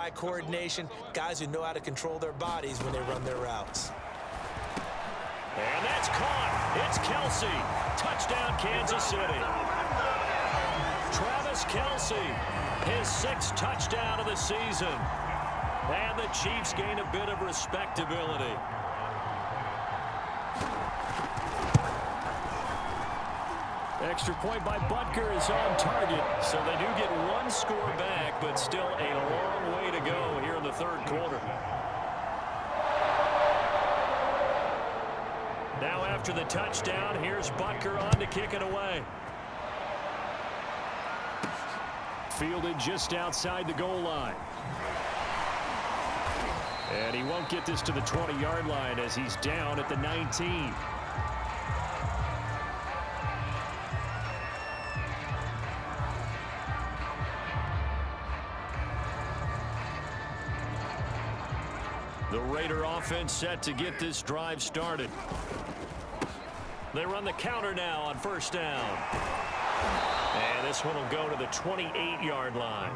Eye coordination, guys who know how to control their bodies when they run their routes. And that's caught. It's Kelsey. Touchdown, Kansas City. Travis Kelsey, his 6th touchdown of the season. And the Chiefs gain a bit of respectability. Extra point by Butker is on target. So they do get 1 score back, but still a long way to go here in the 3rd quarter. Now after the touchdown, here's Butker on to kick it away. Fielded just outside the goal line. And he won't get this to the 20-yard line as he's down at the 19. The Raider offense set to get this drive started. They run the counter now on 1st down. And this one will go to the 28-yard line.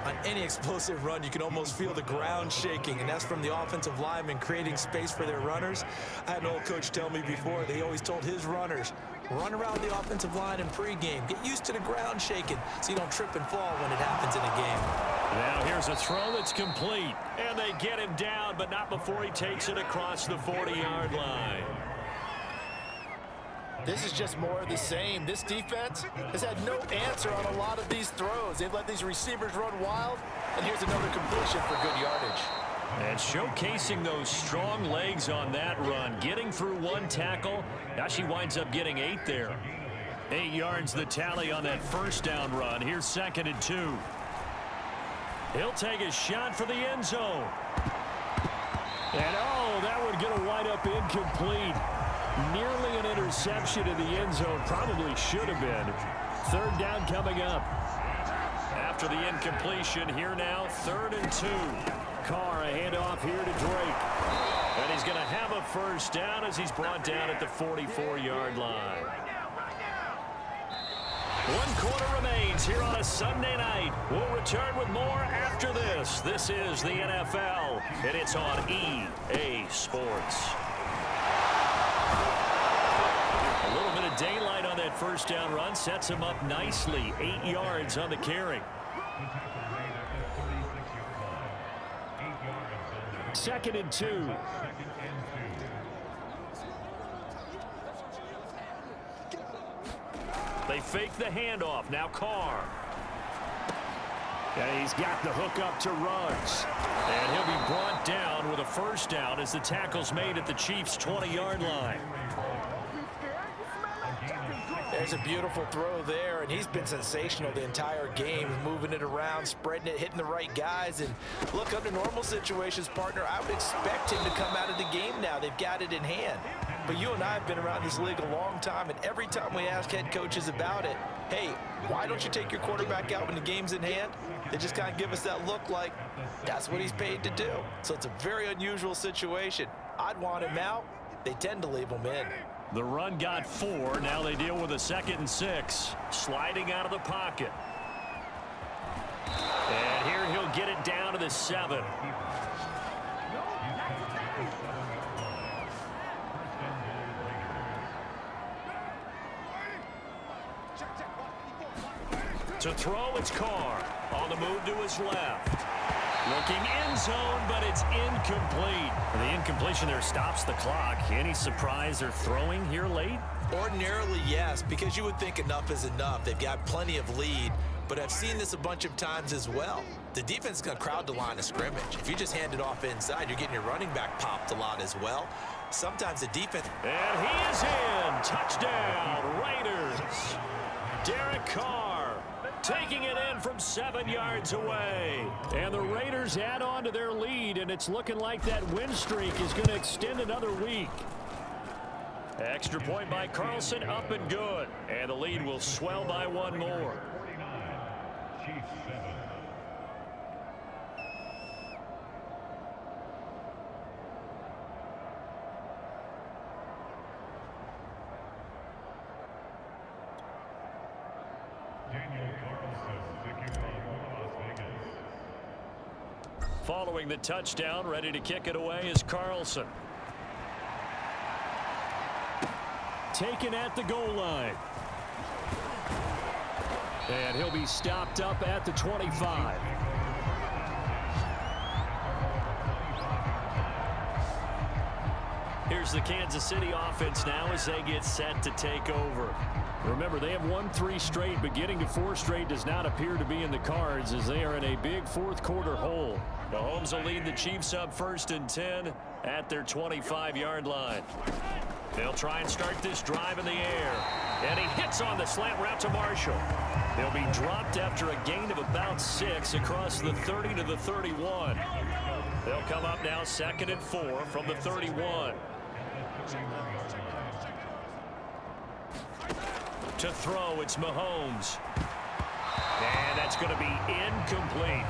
On any explosive run, you can almost feel the ground shaking, and that's from the offensive linemen creating space for their runners. I had an old coach tell me before, they always told his runners, run around the offensive line in pregame. Get used to the ground shaking so you don't trip and fall when it happens in a game. Now here's a throw that's complete. And they get him down, but not before he takes it across the 40-yard line. This is just more of the same. This defense has had no answer on a lot of these throws. They've let these receivers run wild, and here's another completion for good yardage. And showcasing those strong legs on that run, getting through 1 tackle. Now she winds up getting 8 there. 8 yards the tally on that 1st down run. Here's 2nd and 2. He'll take a shot for the end zone. And oh, that would get a wide up incomplete. Nearly an interception in the end zone. Probably should have been. 3rd down coming up. After the incompletion, here now, 3rd and 2. Carr, a handoff here to Drake. And he's going to have a 1st down as he's brought down at the 44-yard line. 1 quarter remains here on a Sunday night. We'll return with more after this. This is the NFL, and it's on EA Sports. A little bit of daylight on that 1st down run sets him up nicely. 8 yards on the carry. 2nd and 2. They fake the handoff. Now Carr. And he's got the hook up to Ruggs. And he'll be brought down with a 1st down as the tackle's made at the Chiefs' 20-yard line. There's a beautiful throw there, and he's been sensational the entire game, moving it around, spreading it, hitting the right guys. And look, under normal situations, partner, I would expect him to come out of the game now. They've got it in hand. But you and I have been around this league a long time, and every time we ask head coaches about it, hey, why don't you take your quarterback out when the game's in hand? They just kind of give us that look like that's what he's paid to do. So it's a very unusual situation. I'd want him out. They tend to leave him in. The run got 4. Now they deal with a 2nd and 6. Sliding out of the pocket. And here he'll get it down to the 7. To throw, it's Carr. On the move to his left. Looking end zone, but it's incomplete. The incompletion there stops the clock. Any surprise they're throwing here late? Ordinarily, yes, because you would think enough is enough. They've got plenty of lead, but I've seen this a bunch of times as well. The defense is going to crowd the line of scrimmage. If you just hand it off inside, you're getting your running back popped a lot as well. Sometimes the defense... And he is in. Touchdown, Raiders. Derek Carr taking it in from 7 yards away. And the Raiders add on to their lead, and it's looking like that win streak is going to extend another week. Extra point by Carlson, up and good. And the lead will swell by 1 more. Following the touchdown, ready to kick it away is Carlson. Taken at the goal line. And he'll be stopped up at the 25. Here's the Kansas City offense now as they get set to take over. Remember, they have won 3 straight, but getting to 4 straight does not appear to be in the cards as they are in a big fourth quarter hole. Mahomes will lead the Chiefs up 1st and 10 at their 25-yard line. They'll try and start this drive in the air. And he hits on the slant route to Marshall. He'll be dropped after a gain of about 6 across the 30 to the 31. They'll come up now 2nd and 4 from the 31. To throw, it's Mahomes. And that's going to be incomplete.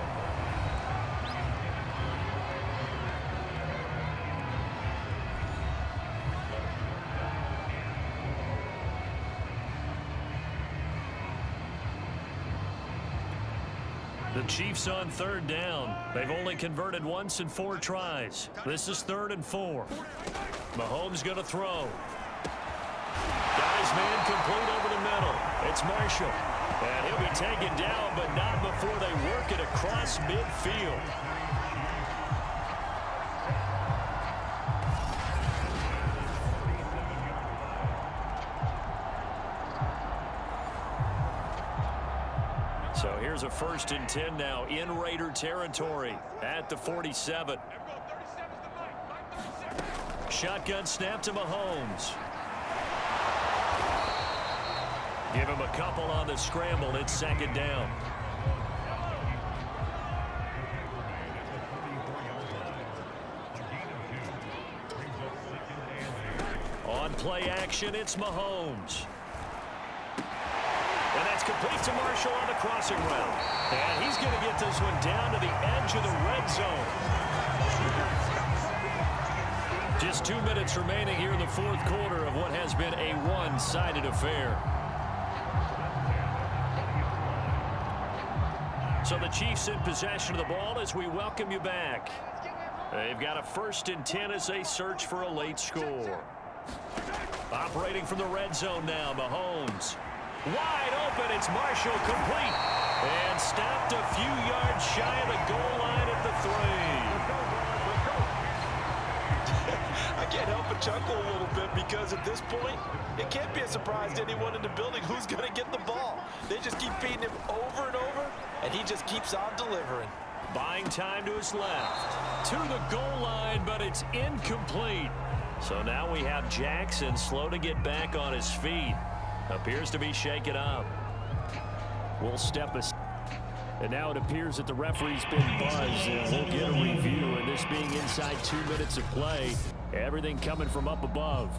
The Chiefs on 3rd down. They've only converted once in 4 tries. This is 3rd and 4. Mahomes going to throw. Got his man complete over the middle. It's Marshall. And he'll be taken down, but not before they work it across midfield. So here's a 1st and 10 now in Raider territory at the 47. Shotgun snap to Mahomes. Give him a couple on the scramble. It's 2nd down. On play action, it's Mahomes. And that's complete to Marshall on the crossing route. And he's going to get this one down to the edge of the red zone. Just 2 minutes remaining here in the 4th quarter of what has been a one-sided affair. So the Chiefs in possession of the ball as we welcome you back. They've got a 1st and 10 as they search for a late score. Operating from the red zone now, Mahomes. Wide open, it's Marshall, complete. And stopped a few yards shy of the goal line at the 3. I can't help but chuckle a little bit because at this point, it can't be a surprise to anyone in the building who's going to get the ball. They just keep feeding him over and over, and he just keeps on delivering. Buying time to his left. To the goal line, but it's incomplete. So now we have Jackson slow to get back on his feet. Appears to be shaken up. We'll step aside. And now it appears that the referee's been buzzed, and we'll get a review. And this being inside 2 minutes of play, everything coming from up above.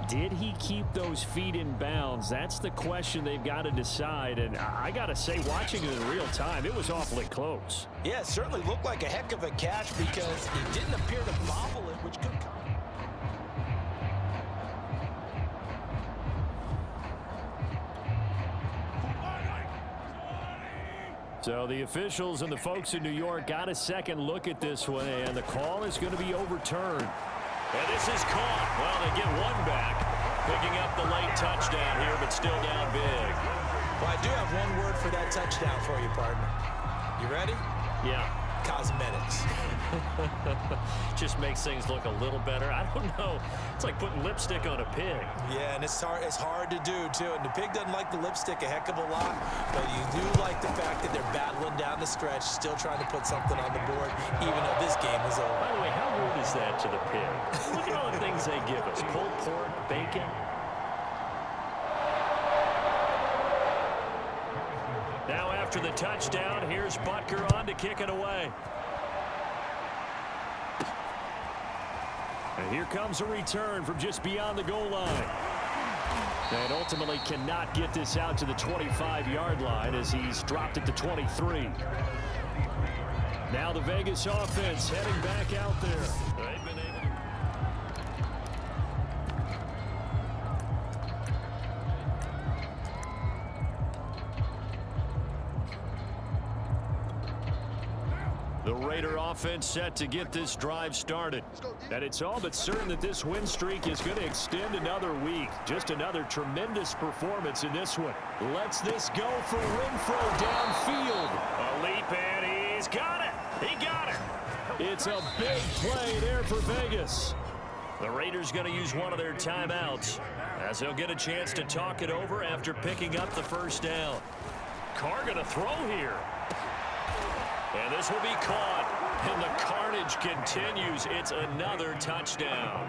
Did he keep those feet in bounds? That's the question they've got to decide. And I got to say, watching it in real time, it was awfully close. Yeah, it certainly looked like a heck of a catch because he didn't appear to bobble it, which could come. So the officials and the folks in New York got a second look at this one, and the call is going to be overturned. And this is caught. Well, they get one back, picking up the late touchdown here, but still down big. Well, I do have one word for that touchdown for you, partner. You ready? Yeah. Cosmetics. Just makes things look a little better. I don't know. It's like putting lipstick on a pig. Yeah, and it's hard to do, too. And the pig doesn't like the lipstick a heck of a lot, but you do like the fact that they're battling down the stretch, still trying to put something on the board, even though this game is over. By the way, how rude is that to the pig? Look at all the things they give us. Pulled pork, bacon. Now after the touchdown, here's Butker on to kick it away. And here comes a return from just beyond the goal line. And ultimately cannot get this out to the 25-yard line as he's dropped at the 23. Now the Vegas offense heading back out there. They've been able to... The Raider offense set to get this drive started. And it's all but certain that this win streak is going to extend another week. Just another tremendous performance in this one. Lets this go for Renfro downfield. A leap, and he's got it. He got it. It's a big play there for Vegas. The Raiders going to use one of their timeouts as they'll get a chance to talk it over after picking up the first down. Carr going to throw here. And this will be caught. And the carnage continues. It's another touchdown.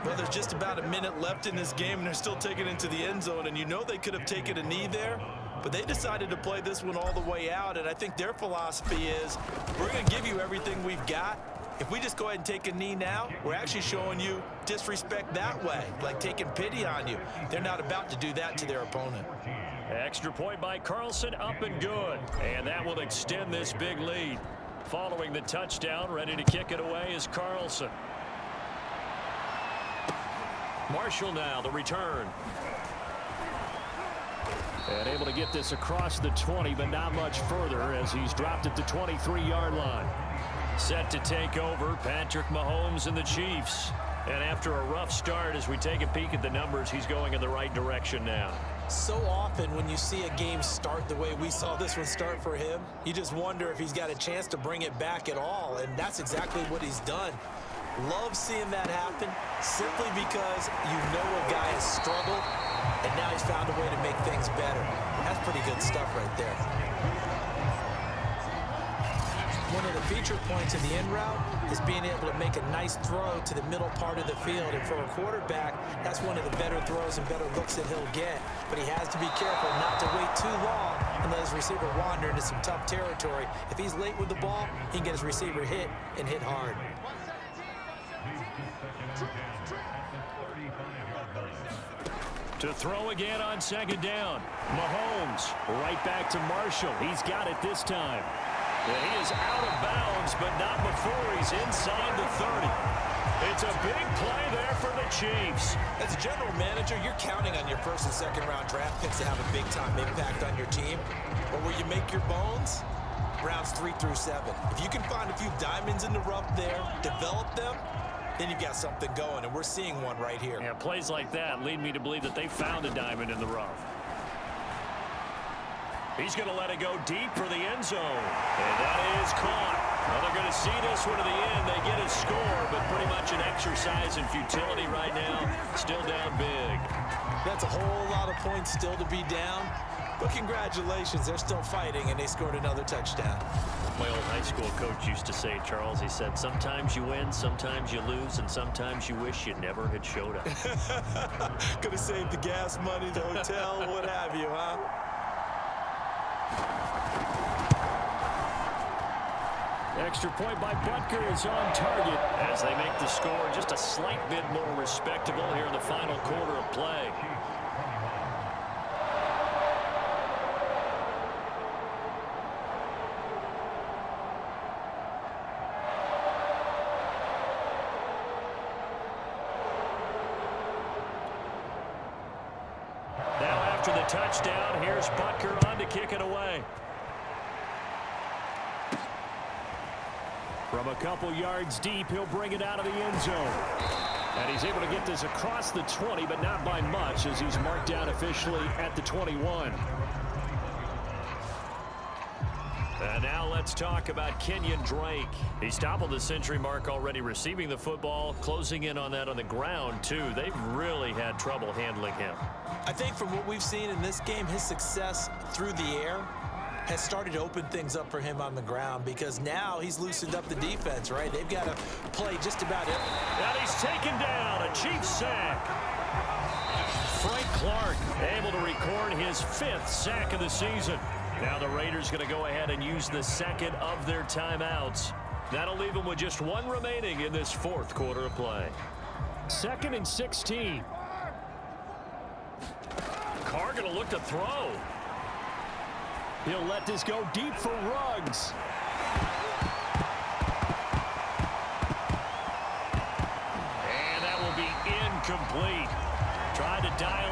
Well, there's just about a minute left in this game, and they're still taking it into the end zone. And you know they could have taken a knee there, but they decided to play this one all the way out. And I think their philosophy is, we're going to give you everything we've got. If we just go ahead and take a knee now, we're actually showing you disrespect that way, like taking pity on you. They're not about to do that to their opponent. Extra point by Carlson, up and good. And that will extend this big lead. Following the touchdown, ready to kick it away is Carlson. Marshall now, the return. And able to get this across the 20, but not much further as he's dropped at the 23-yard line. Set to take over, Patrick Mahomes and the Chiefs. And after a rough start, as we take a peek at the numbers, he's going in the right direction now. So often when you see a game start the way we saw this one start for him, you just wonder if he's got a chance to bring it back at all, and that's exactly what he's done. Love seeing that happen simply because you know a guy has struggled, and now he's found a way to make things better. That's pretty good stuff right there. One of the feature points of the in route is being able to make a nice throw to the middle part of the field. And for a quarterback, that's one of the better throws and better looks that he'll get. But he has to be careful not to wait too long and let his receiver wander into some tough territory. If he's late with the ball, he can get his receiver hit and hit hard. To throw again on second down. Mahomes right back to Marshall. He's got it this time. And he is out of bounds, but not before he's inside the 30. It's a big play there for the Chiefs. As a general manager, you're counting on your first and second round draft picks to have a big-time impact on your team. But where you make your bones, rounds 3 through 7. If you can find a few diamonds in the rough there, develop them, then you've got something going, and we're seeing one right here. Yeah, plays like that lead me to believe that they found a diamond in the rough. He's going to let it go deep for the end zone. And that is caught. Well, they're going to see this one to the end. They get a score, but pretty much an exercise in futility right now. Still down big. That's a whole lot of points still to be down. But congratulations, they're still fighting, and they scored another touchdown. My old high school coach used to say, Charles, he said, sometimes you win, sometimes you lose, and sometimes you wish you never had showed up. Could have saved the gas money, the hotel, what have you, huh? Extra point by Butker is on target as they make the score just a slight bit more respectable here in the final quarter of play. Now after the touchdown, here's Butker on to kick it away. From a couple yards deep, he'll bring it out of the end zone. And he's able to get this across the 20, but not by much as he's marked down officially at the 21. And now let's talk about Kenyon Drake. He's toppled the century mark already receiving the football, closing in on that on the ground, too. They've really had trouble handling him. I think from what we've seen in this game, his success through the air has started to open things up for him on the ground because now he's loosened up the defense, right? They've got to play just about it. And he's taken down, a Chiefs sack. Frank Clark able to record his 5th sack of the season. Now the Raiders going to go ahead and use the second of their timeouts. That'll leave them with just one remaining in this 4th quarter of play. 2nd and 16. Carr going to look to throw. He'll let this go deep for Ruggs. And that will be incomplete. Tried to dial up.